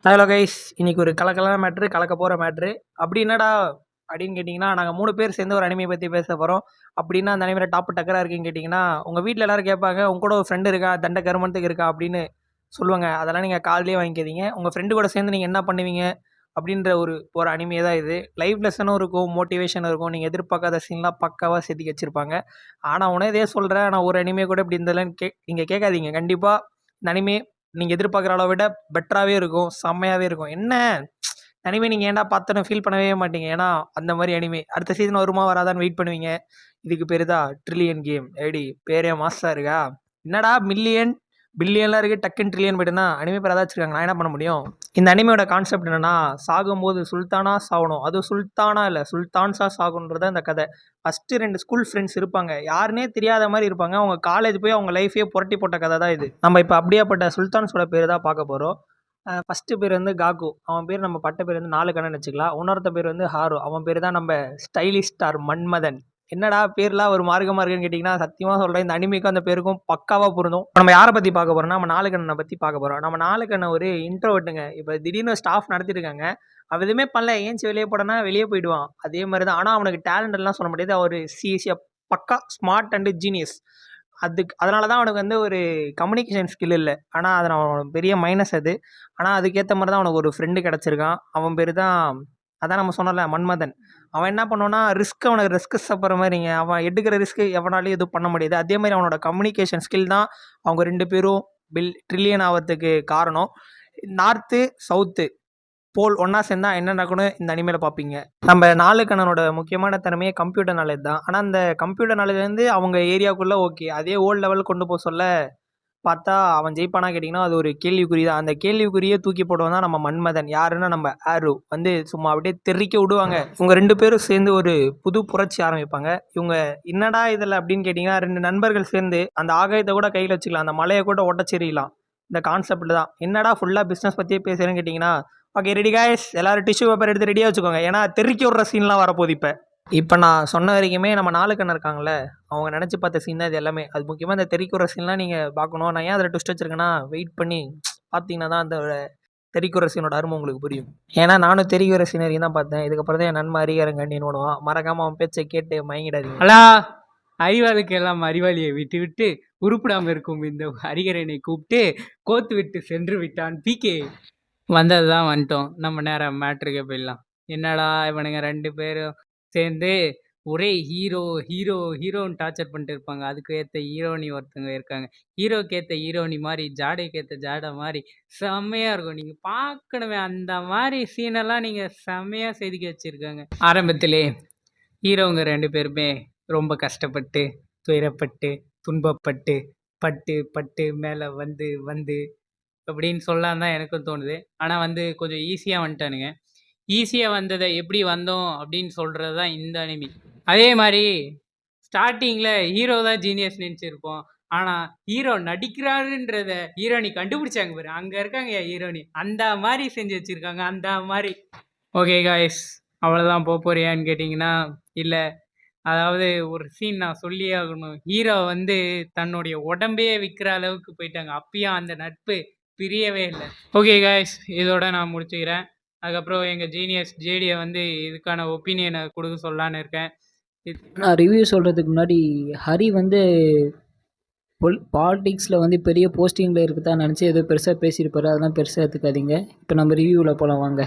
Hello guys, இன்னைக்கு ஒரு கலக்கலான matter, கலக்க போகிற மேட்ரு. அப்படி என்னடா அப்படின்னு கேட்டிங்கன்னா, நாங்கள் 3 பேர் சேர்ந்து ஒரு அனிமையை பற்றி பேச போகிறோம். அப்படின்னா அந்த அனிமையில் டாப்பு டக்கராக இருக்குன்னு கேட்டிங்கன்னா, உங்கள் வீட்டில் எல்லோரும் கேட்பாங்க, உங்க கூட ஒரு ஃப்ரெண்டு இருக்கா, தண்ட கருமத்துக்கு இருக்கா அப்படின்னு சொல்லுவாங்க. அதெல்லாம் நீங்கள் காதுலேயே வாங்கிக்காதீங்க. உங்கள் ஃப்ரெண்டு கூட சேர்ந்து நீங்கள் என்ன பண்ணுவீங்க அப்படின்ற ஒரு அனிமையை தான் இது. லைஃப் லெசனும் இருக்கும், மோட்டிவேஷனும் இருக்கும். நீங்கள் எதிர்பார்க்காத சீன்லாம் பக்காவாக செதுக்கி வச்சுருப்பாங்க. ஆனால் உடனே இதே சொல்கிறேன், ஆனால் ஒரு அனிமையை கூட இப்படி இருந்ததுலன்னு நீங்கள் கேட்காதீங்க. கண்டிப்பாக இந்த அனிமே நீங்க எதிர்பார்க்குற அளவை விட பெட்டராவே இருக்கும். செம்மையாவே இருக்கும். என்ன அனிமே நீங்க ஏன்டா பார்த்தோன்னு ஃபீல் பண்ணவே மாட்டீங்க. ஏன்னா, அந்த மாரி அனிமே. அடுத்த சீசன் வருமா வராதான்னு வெயிட் பண்ணுவீங்க. இதுக்கு பேரு தான் ட்ரில்லியன் கேம். எப்படி பேரே மாஸா இருக்கா? என்னடா மில்லியன், பில்லியன்லாம் இருக்கு. டக்குன்னு ட்ரில்லியன் போயிட்டுனா அனிமே பேர் ஏதாச்சும் இருக்காங்க. நான் என்ன பண்ண முடியும்? இந்த அனிமையோட கான்செப்ட் என்னன்னா, சாகும்போது சுல்தானா சாகணும். அதுவும் சுல்தானா இல்ல, சுல்தான்ஸா சாகணுன்றது தான் இந்த கதை. ஃபஸ்ட்டு 2 ஸ்கூல் ஃப்ரெண்ட்ஸ் இருப்பாங்க. யாருன்னே தெரியாத மாரி இருப்பாங்க. அவங்க காலேஜ் போய் அவங்க லைஃபையே புரட்டி போட்ட கதை தான் இது. நம்ம இப்போ அப்படியாப்பட்ட சுல்தான்ஸோட பேர் தான் பார்க்க போறோம். ஃபஸ்ட்டு பேர் வந்து காகு. அவன் பேர் நம்ம பட்ட பேர் வந்து 4 கண்ணன்னு வச்சுக்கலாம். இன்னொருத்த பேர் வந்து ஹாரு. அவன் பேர் தான் நம்ம ஸ்டைலிஷ் ஸ்டார் மன்மதன். என்னடா பேர்லாம் ஒரு மார்க்கமா இருக்குன்னு கேட்டிங்கன்னா, சத்தியமா சொல்றேன் இந்த அனிமிக்கும் அந்த பேருக்கும் பக்காவா பொருந்தும். இப்ப நம்ம யார பத்தி பார்க்க போறோம்னா, நம்ம 4 கண்ணன பத்தி பார்க்க போறோம். நம்ம 4 கண்ணன் ஒரு இன்ட்ரோவர்ட்டுங்க. இப்ப திடீர்னு ஸ்டாஃப் நடத்திட்டு இருக்காங்க. அவன் எதுவுமே பண்ணல. ஏஞ்சி வெளிய போடான்னா வெளிய போயிடுவான். அதே மாரி தான். ஆனா அவனுக்கு டேலண்ட் எல்லாம் சொல்ல முடியாது. அவரு சி இஸ் எ பக்கா ஸ்மார்ட் அண்ட் ஜீனியஸ். அதனால தான் அவனுக்கு வந்து ஒரு கம்யூனிகேஷன் ஸ்கில் இல்ல. ஆனா அது அவன் பெரிய மைனஸ் அது. ஆனா அதுக்கேத்த மாரி தான் அவனுக்கு ஒரு ஃப்ரெண்டு கிடைச்சிருக்கான். அவன் பேரு தான் அதான் நம்ம சொன்னோம்ல மன்மதன். அவன் என்ன பண்ணுவான்னா, அவனுக்கு ரிஸ்க் சாப்பிட்ற மாரிங்க. அவன் எடுக்கிற ரிஸ்க் எவனாலயும் எதுவும் பண்ண முடியாது. அதே மாரி அவனோட கம்யூனிகேஷன் ஸ்கில் தான் அவங்க 2 பேரும் ட்ரில்லியன் ஆவறதுக்கு காரணம். நார்த்து, சவுத்து போல் ஒண்ணா சேர்ந்தா என்ன நடக்கும்னு இந்த அனிமேல பார்ப்பீங்க. நம்ம 4 கண்ணனோட முக்கியமான திறமையே கம்ப்யூட்டர் நாலேட்ஜ் தான். ஆனா அந்த கம்ப்யூட்டர் நாலேட்ஜ் வந்து அவங்க ஏரியாக்குள்ள ஓகே. அதே ஓல்ட் லெவல் கொண்டு சொல்ல பார்த்தா அவன் ஜெயிப்பானா கேட்டிங்கன்னா, அது ஒரு கேள்விக்குறி தான். அந்த கேள்விக்குறிய தூக்கி போடுவன் தான் நம்ம மன்மதன். யாருன்னா நம்ம ஆரோ. வந்து சும்மா அப்படியே தெறிக்க விடுவாங்க. இவங்க 2 பேரும் சேர்ந்து ஒரு புது புரட்சி ஆரம்பிப்பாங்க. இவங்க என்னடா இதில அப்படின்னு கேட்டிங்கன்னா, 2 நண்பர்கள் சேர்ந்து அந்த ஆகாயத்த கூட கையில வச்சுக்கலாம். அந்த மலைய கூட ஒட்டச்செறியலாம். இந்த கான்செப்ட் தான். என்னடா ஃபுல்லா பிசினஸ் பத்தியே பேசுறேன்னு கேட்டிங்கன்னா, ஓகே ரெடி காய்ஸ் எல்லாரும் டிஷ்யூ பேப்பர் எடுத்து ரெடியா வச்சுக்கோங்க. ஏன்னா தெறிக்க விடுற சீன்லாம் வரப்போகுது இப்ப. இப்ப நான் சொன்ன வரைக்குமே நம்ம 4 கண்ணன் இருக்காங்கல்ல, அவங்க நெனச்சு பார்த்த சீன் தான் இது எல்லாமே. அது முக்கியமா இந்த தெறிக்க விடுற சீன்லாம் நீங்க பார்க்கணும். நான் ஏன் அதில ட்விஸ்ட் வச்சிருக்கேன்னா, வெயிட் பண்ணி பார்த்தீங்கன்னா தான் அந்த தெறிக்க விடுற சீனோட அரும உங்களுக்கு புரியும். ஏன்னா நானும் தெறிக்க விடுற சீன் வரைக்கும் தான் பார்த்தேன். இதுக்கப்புறம் தான் என் நண்பன் ஹரிஹரன் கண்டின்னு ஓடுவான். மறக்காம அவன் பேச்ச கேட்டு மயங்கிடாதீங்க. அலா அறிவாளுக்கு எல்லாம் அறிவாளியை விட்டுவிட்டு உருப்பிடாம இருக்கும் இந்த ஹரிகரனை கூப்பிட்டு கோத்து விட்டு சென்று விட்டான் பிகே. வந்தது தான் வந்துட்டோம். நம்ம நேரம் மேட்ருக்கு போயிடலாம். என்னடா இவனுங்க 2 பேரும் சேர்ந்து ஒரே ஹீரோ ஹீரோ ஹீரோன்னு டார்ச்சர் பண்ணிட்டு இருப்பாங்க. அதுக்கு ஏற்ற ஹீரோனி ஒருத்தங்க இருக்காங்க. ஹீரோக்கு ஏற்ற ஹீரோனி மாதிரி ஜாடைக்கு ஏற்ற ஜாடை மாதிரி செம்மையாக இருக்கும். நீங்கள் பார்க்கணுமே அந்த மாதிரி சீனெல்லாம் நீங்கள் செம்மையாக செதுக்கி வச்சுருக்காங்க. ஆரம்பத்திலே ஹீரோங்க 2 பேருமே ரொம்ப கஷ்டப்பட்டு, துயரப்பட்டு, துன்பப்பட்டு, பட்டு பட்டு மேலே வந்து வந்து அப்படின்னு சொல்லலான்னு தான் எனக்கும் தோணுது. ஆனா வந்து கொஞ்சம் ஈஸியா வந்துட்டானுங்க. ஈஸியா வந்தத எப்படி வந்தோம் அப்படின்னு சொல்றது தான் இந்த அனிமி. அதே மாரி ஸ்டார்ட்டிங்ல ஹீரோ தான் ஜீனியஸ் நெனச்சிருப்போம். ஆனா ஹீரோ நடிக்கிறாருன்றத ஹீரோயினி கண்டுபிடிச்சாங்க பாரு. அங்க இருக்காங்கயா ஹீரோயினி. அந்த மாரி செஞ்சு வச்சிருக்காங்க. அந்த மாரி. Okay guys. அவ்வளோதான் போறியான்னு கேட்டிங்கன்னா, இல்ல. அதாவது ஒரு சீன் நான் சொல்லியே ஆகணும். ஹீரோ வந்து தன்னுடைய உடம்பையே விக்கிற அளவுக்கு போயிட்டாங்க. அப்பயும் அந்த நட்பு பிரியவே இல்ல. Okay guys. இதோட நான் முடிச்சுக்கிறேன். அதுக்கப்புறம் எங்க ஜீனியஸ் ஜேடிய வந்து இதுக்கான ஒப்பீனியன குடுக்க சொல்லலான்னு இருக்கேன். நான் ரிவ்யூ சொல்கிறதுக்கு முன்னாடி ஹரி வந்து பாலிடிக்ஸில் வந்து பெரிய போஸ்டிங்கில் இருக்குதா நினச்சி ஏதோ பெருசாக பேசியிருப்பாரு. அதெல்லாம் பெருசாக எடுத்துக்காதீங்க. இப்போ நம்ம ரிவ்யூவில் போகலாம் வாங்க.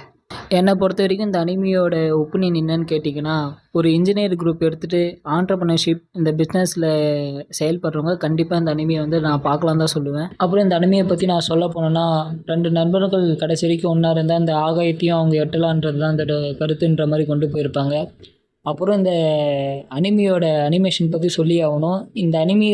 என்னை பொறுத்த வரைக்கும் இந்த அனிமியோட ஒப்பீனியன் என்னன்னு கேட்டிங்கன்னா, ஒரு இன்ஜினியர் குரூப் எடுத்துகிட்டு ஆண்டர்ப்ரனர்ஷிப் இந்த பிஸ்னஸில் செயல்படுறவங்க கண்டிப்பாக இந்த அனிமியை வந்து நான் பார்க்கலாம் தான் சொல்லுவேன். அப்புறம் இந்த அனிமியை பற்றி நான் சொல்ல போனேன்னா, 2 நண்பர்கள் கடைசி வரைக்கும் ஒன்றா இருந்தால் இந்த ஆகாயத்தையும் அவங்க எட்டலான்றது தான் அந்த கருத்துன்ற மாதிரி கொண்டு போயிருப்பாங்க. அப்புறம் இந்த அனிமியோட அனிமேஷன் பற்றி சொல்லி ஆகணும். இந்த அனிமி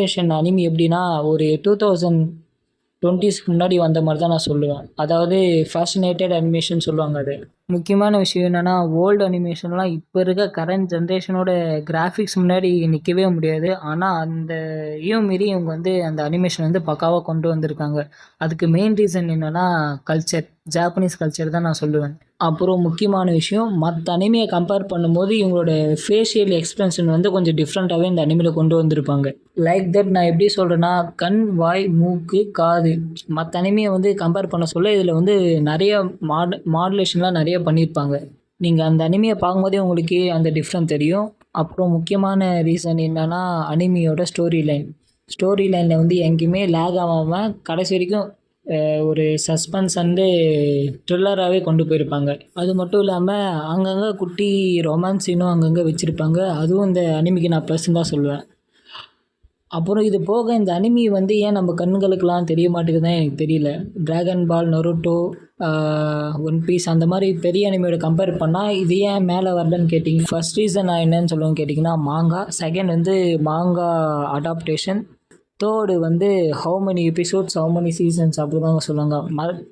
எப்படின்னா ஒரு 2020ஸ்க்கு முன்னாடி வந்த மாதிரி தான் நான் சொல்லுவேன். அதாவது ஃபேஷினேட்டட் அனிமேஷன் சொல்லுவாங்க அது. முக்கியமான விஷயம் என்னென்னா ஓல்டு அனிமேஷன்லாம் இப்போ இருக்க கரண்ட் ஜென்ரேஷனோட கிராஃபிக்ஸ் முன்னாடி நிற்கவே முடியாது. ஆனால் அந்த மீறி இவங்க வந்து அந்த அனிமேஷன் வந்து பக்காவாக கொண்டு வந்திருக்காங்க. அதுக்கு மெயின் ரீசன் என்னென்னா கல்ச்சர், ஜாப்பனீஸ் கல்ச்சர் தான் நான் சொல்லுவேன். அப்புறம் முக்கியமான விஷயம், மற்ற அனிமியை கம்பேர் பண்ணும்போது இவங்களோட ஃபேஷியல் எக்ஸ்பிரஷன் வந்து கொஞ்சம் டிஃப்ரெண்ட்டாகவே இந்த அனிமியில் கொண்டு வந்திருப்பாங்க. லைக் தட் நான் எப்படி சொல்கிறேன்னா, கண், வாய், மூக்கு, காது மற்ற அனிமியை வந்து கம்பேர் பண்ண சொல்ல இதில் வந்து நிறைய மாடுலேஷன்லாம் நிறைய பண்ணியிருப்பாங்க. நீங்கள் அந்த அனிமியை பார்க்கும்போதே உங்களுக்கு அந்த டிஃப்ரெண்ட் தெரியும். அப்புறம் முக்கியமான ரீசன் என்னன்னா, அனிமியோட ஸ்டோரி லைனில் வந்து எங்கேயுமே லேக் ஆகாமல் கடைசி வரைக்கும் ஒரு சஸ்பென்ஸ் அண்டு த்ரில்லராகவே கொண்டு போயிருப்பாங்க. அது மட்டும் இல்லாமல் அங்கங்கே குட்டி ரொமான்ஸ் சீனும் அங்கங்கே வச்சுருப்பாங்க. அதுவும் இந்த அனிமிக்கு நான் ப்ளஸ்ன்னு தான் சொல்லுவேன். அப்புறம் இது போக இந்த அனிமி வந்து ஏன் நம்ம கண்களுக்கெலாம் தெரிய மாட்டேங்குதுன்னு எனக்கு தெரியல. டிராகன் பால், நருட்டோ, ஒன் பீஸ் அந்த மாதிரி பெரிய அனிமியோட கம்பேர் பண்ணால் இது ஏன் மேலே வரலன்னு கேட்டிங்கன்னா, ஃபர்ஸ்ட் ரீசன் நான் என்னன்னு சொல்லுவேன்னு கேட்டிங்கன்னா மாங்கா, செகண்ட் வந்து மாங்கா அடாப்டேஷன், தேர்டு வந்து how many episodes, how many seasons அப்படி தாங்க சொல்லுவாங்க.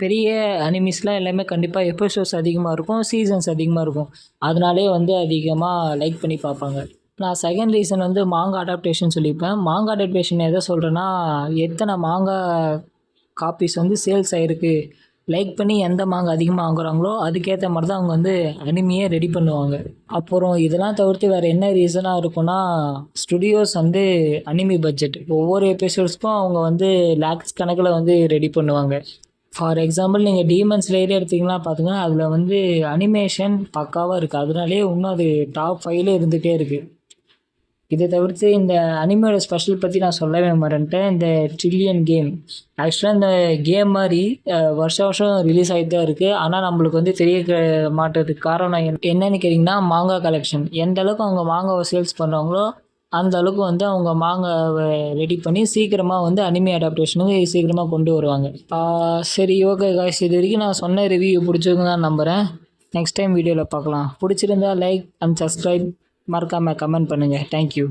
பெரிய அனிமிஸ்லாம் எல்லாமே கண்டிப்பாக எபிசோட்ஸ் அதிகமாக இருக்கும், சீசன்ஸ் அதிகமாக இருக்கும். அதனாலே வந்து அதிகமாக லைக் பண்ணி பார்ப்பாங்க. நான் செகண்ட் ரீசன் வந்து மாங்கா அடாப்டேஷன் சொல்லியிருப்பேன். மாங்கா அடாப்டேஷன் எதை சொல்கிறேன்னா, எத்தனை மாங்கா காப்பீஸ் வந்து சேல்ஸ் ஆகிருக்கு, லைக் பண்ணி எந்த மாங்கா அதிகமாக வாங்குறாங்களோ அதுக்கேற்ற மாதிரி தான் அவங்க வந்து அனிமியே ரெடி பண்ணுவாங்க. அப்புறம் இதெல்லாம் தவிர்த்து வேறு என்ன ரீசனாக இருக்குன்னா, ஸ்டுடியோஸ் வந்து அனிமி பட்ஜெட் ஒவ்வொரு எபிசோட்ஸ்க்கும் அவங்க வந்து லேக்ஸ் கணக்கில் வந்து ரெடி பண்ணுவாங்க. ஃபார் எக்ஸாம்பிள் நீங்கள் டீமன் ஸ்லேயரே எடுத்திங்கன்னா பார்த்துங்க, அதில் வந்து அனிமேஷன் பக்காவாக இருக்குது. அதனாலே இன்னும் அது டாப் 5ல இருந்துகிட்டே இருக்குது. இதை தவிர்த்து இந்த அனிமியோட ஸ்பெஷல் பற்றி நான் சொல்லவே மறந்துட்டேன். இந்த ட்ரில்லியன் கேம் ஆக்சுவலாக இந்த கேம் மாதிரி வருஷம் ரிலீஸ் ஆகிட்டு தான் இருக்குது. ஆனால் நம்மளுக்கு வந்து தெரிய மாட்டதுக்கு காரணம் என்னன்னு கேட்டிங்கன்னா, மாங்கா கலெக்ஷன். எந்த அளவுக்கு அவங்க மாங்காவை சேல்ஸ் பண்ணுறாங்களோ அந்த அளவுக்கு வந்து அவங்க மாங்காவை ரெடி பண்ணி சீக்கிரமாக வந்து அனிமி அடாப்டேஷனுக்கு சீக்கிரமாக கொண்டு வருவாங்க. சரி, ஓகே காய்ஸ், இது வரைக்கும் நான் சொன்ன ரிவ்யூ பிடிச்சிருக்குன்னு தான் நம்புகிறேன். நெக்ஸ்ட் டைம் வீடியோவில் பார்க்கலாம். பிடிச்சிருந்தா லைக் அண்ட் சப்ஸ்கிரைப், மறக்காமல் கமெண்ட் பண்ணுங்கள். தேங்க்யூ.